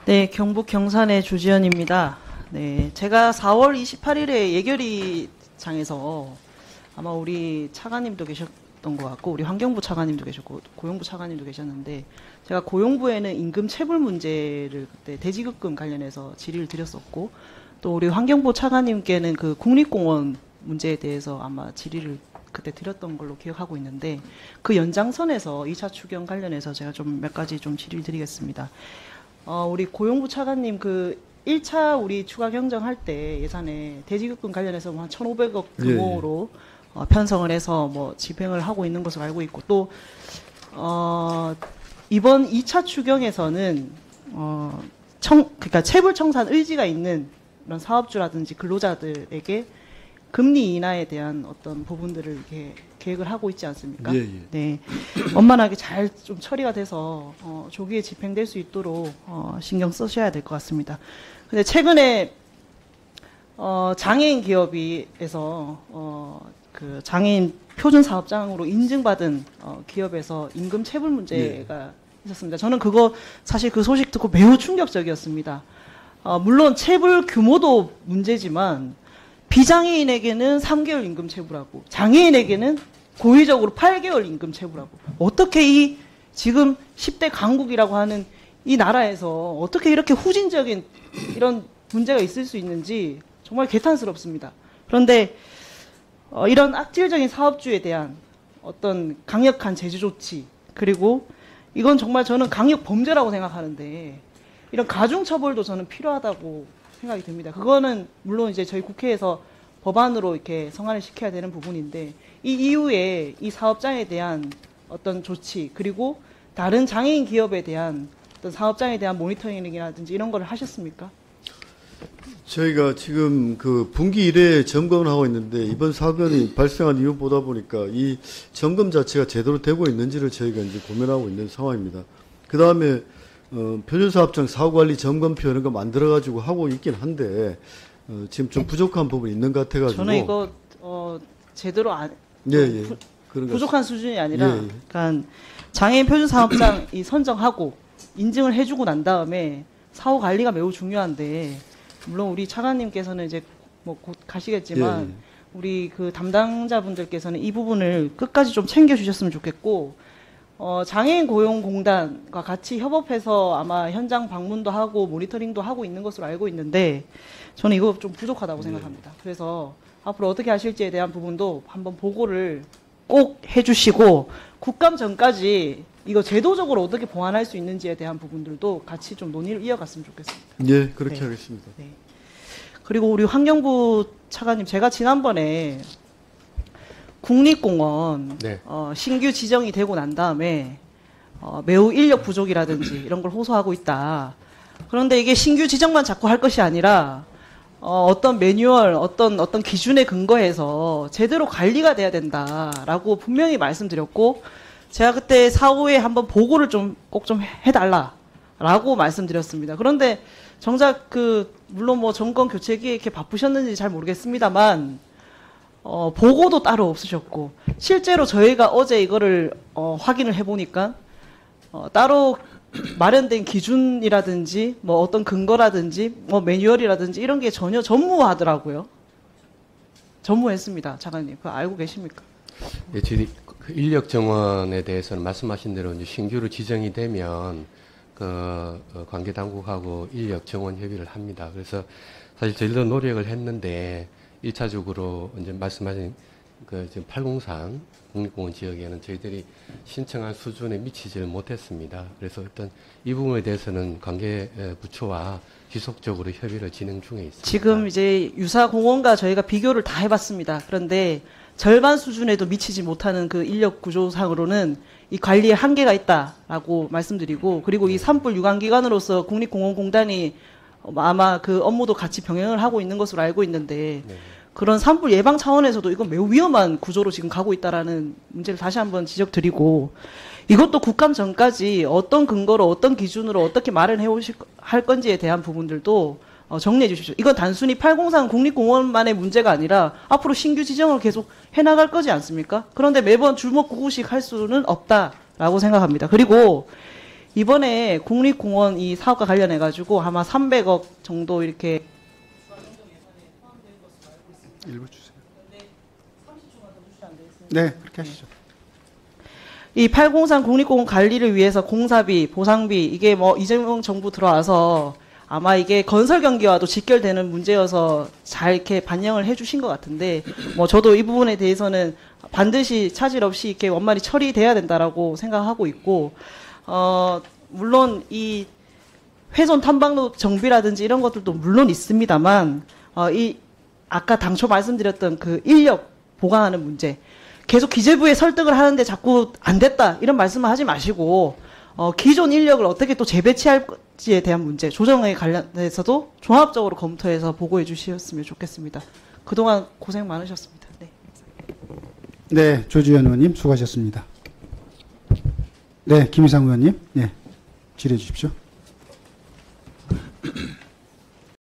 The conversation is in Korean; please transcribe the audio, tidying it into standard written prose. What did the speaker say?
네, 경북 경산의 조지연입니다. 네, 제가 4월 28일에 예결위장에서 아마 우리 차관님도 계셨던 것 같고, 우리 환경부 차관님도 계셨고, 고용부 차관님도 계셨는데, 제가 고용부에는 임금 체불 문제를 그때 대지급금 관련해서 질의를 드렸었고, 또 우리 환경부 차관님께는 그 국립공원 문제에 대해서 아마 질의를 그때 드렸던 걸로 기억하고 있는데, 그 연장선에서 2차 추경 관련해서 제가 좀 몇 가지 좀 질의를 드리겠습니다. 우리 고용부 차관님 그 1차 우리 추가 경정할 때 예산에 대지급금 관련해서 한 1,500억 규모로 편성을 해서 뭐 집행을 하고 있는 것으로 알고 있고, 또 이번 2차 추경에서는 그러니까 체불 청산 의지가 있는 이런 사업주라든지 근로자들에게 금리 인하에 대한 어떤 부분들을 이렇게 계획을 하고 있지 않습니까? 예, 예. 네, 원만하게 잘 좀 처리가 돼서 조기에 집행될 수 있도록 신경 쓰셔야 될 것 같습니다. 근데 최근에 장애인 기업에서 그 장애인 표준 사업장으로 인증받은 기업에서 임금 체불 문제가 있었습니다. 저는 사실 그 소식 듣고 매우 충격적이었습니다. 물론 체불 규모도 문제지만 비장애인에게는 3개월 임금 체불하고 장애인에게는 고의적으로 8개월 임금 체불하고, 어떻게 지금 10대 강국이라고 하는 이 나라에서 어떻게 이렇게 후진적인 이런 문제가 있을 수 있는지 정말 개탄스럽습니다. 그런데 이런 악질적인 사업주에 대한 어떤 강력한 제재 조치, 그리고 이건 정말 저는 강력 범죄라고 생각하는데 이런 가중처벌도 저는 필요하다고 생각이 듭니다. 그거는 물론 이제 저희 국회에서 법안으로 이렇게 성안을 시켜야 되는 부분인데, 이 이후에 이 사업장에 대한 어떤 조치, 그리고 다른 장애인 기업에 대한 어떤 사업장에 대한 모니터링이라든지 이런 거를 하셨습니까? 저희가 지금 그 분기 1회 점검을 하고 있는데, 이번 사건이 발생한 이후 보다 보니까 이 점검 자체가 제대로 되고 있는지를 저희가 이제 고민하고 있는 상황입니다. 그 다음에 표준사업장 사후관리 점검표 이런 거 만들어가지고 하고 있긴 한데, 지금 좀 부족한 부분이 있는 것 같아가지고. 저는 이거 제대로 부족한 수준이 아니라, 그러니까 장애인 표준사업장 선정하고 인증을 해주고 난 다음에 사후 관리가 매우 중요한데, 물론 우리 차관님께서는 이제 뭐 곧 가시겠지만 우리 그 담당자분들께서는 이 부분을 끝까지 좀 챙겨주셨으면 좋겠고, 장애인 고용공단과 같이 협업해서 아마 현장 방문도 하고 모니터링도 하고 있는 것으로 알고 있는데, 저는 이거 좀 부족하다고 생각합니다. 그래서 앞으로 어떻게 하실지에 대한 부분도 한번 보고를 꼭 해주시고, 국감 전까지 이거 제도적으로 어떻게 보완할 수 있는지에 대한 부분들도 같이 좀 논의를 이어갔으면 좋겠습니다. 예, 그렇게 하겠습니다. 네. 그리고 우리 환경부 차관님, 제가 지난번에 국립공원 신규 지정이 되고 난 다음에 매우 인력 부족이라든지 이런 걸 호소하고 있다. 그런데 이게 신규 지정만 자꾸 할 것이 아니라 어떤 매뉴얼, 어떤 기준에 근거해서 제대로 관리가 돼야 된다라고 분명히 말씀드렸고, 제가 그때 사후에 한번 보고를 꼭 좀 해달라라고 말씀드렸습니다. 그런데 정작 물론 뭐 정권 교체기에 이렇게 바쁘셨는지 잘 모르겠습니다만, 보고도 따로 없으셨고, 실제로 저희가 어제 이거를 확인을 해보니까 따로 마련된 기준이라든지 뭐 어떤 근거라든지 뭐 매뉴얼이라든지 이런 게 전혀 전무하더라고요. 전무했습니다. 차관님, 그거 알고 계십니까? 예, 저희 인력 정원에 대해서는 말씀하신 대로 이제 신규로 지정이 되면 관계 당국하고 인력 정원 협의를 합니다. 그래서 사실 저희도 노력을 했는데 1차적으로 이제 말씀하신 지금 803 국립공원 지역에는 저희들이 신청한 수준에 미치지를 못했습니다. 그래서 일단 이 부분에 대해서는 관계 부처와 지속적으로 협의를 진행 중에 있습니다. 지금 이제 유사 공원과 저희가 비교를 다 해봤습니다. 그런데 절반 수준에도 미치지 못하는 그 인력 구조상으로는 이 관리에 한계가 있다라고 말씀드리고, 그리고 이 산불 유관기관으로서 국립공원공단이 아마 그 업무도 같이 병행을 하고 있는 것으로 알고 있는데, 그런 산불 예방 차원에서도 이건 매우 위험한 구조로 지금 가고 있다라는 문제를 다시 한번 지적드리고, 이것도 국감 전까지 어떤 근거로 어떤 기준으로 어떻게 마련해 할 건지에 대한 부분들도 정리해 주십시오. 이건 단순히 803 국립공원만의 문제가 아니라 앞으로 신규 지정을 계속 해나갈 거지 않습니까? 그런데 매번 줄목구구식 할 수는 없다라고 생각합니다. 그리고 이번에 국립공원 이 사업과 관련해 가지고 아마 300억 정도 이렇게 일부 주세요. 네, 그렇게 하시죠. 이 803 국립공원 관리를 위해서 공사비, 보상비 이게 뭐 이재명 정부 들어와서 아마 이게 건설 경기와도 직결되는 문제여서 잘 이렇게 반영을 해주신 것 같은데 뭐 저도 이 부분에 대해서는 반드시 차질 없이 이렇게 원만히 처리돼야 된다라고 생각하고 있고 물론 이 훼손 탐방로 정비라든지 이런 것들도 물론 있습니다만 이 아까 당초 말씀드렸던 그 인력 보강하는 문제 계속 기재부에 설득을 하는데 자꾸 안 됐다 이런 말씀을 하지 마시고 기존 인력을 어떻게 또 재배치할지에 대한 문제 조정에 관련해서도 종합적으로 검토해서 보고해 주셨으면 좋겠습니다. 그동안 고생 많으셨습니다. 네. 네, 조주현 의원님 수고하셨습니다. 네, 김희상 의원님, 네, 질의해 주십시오.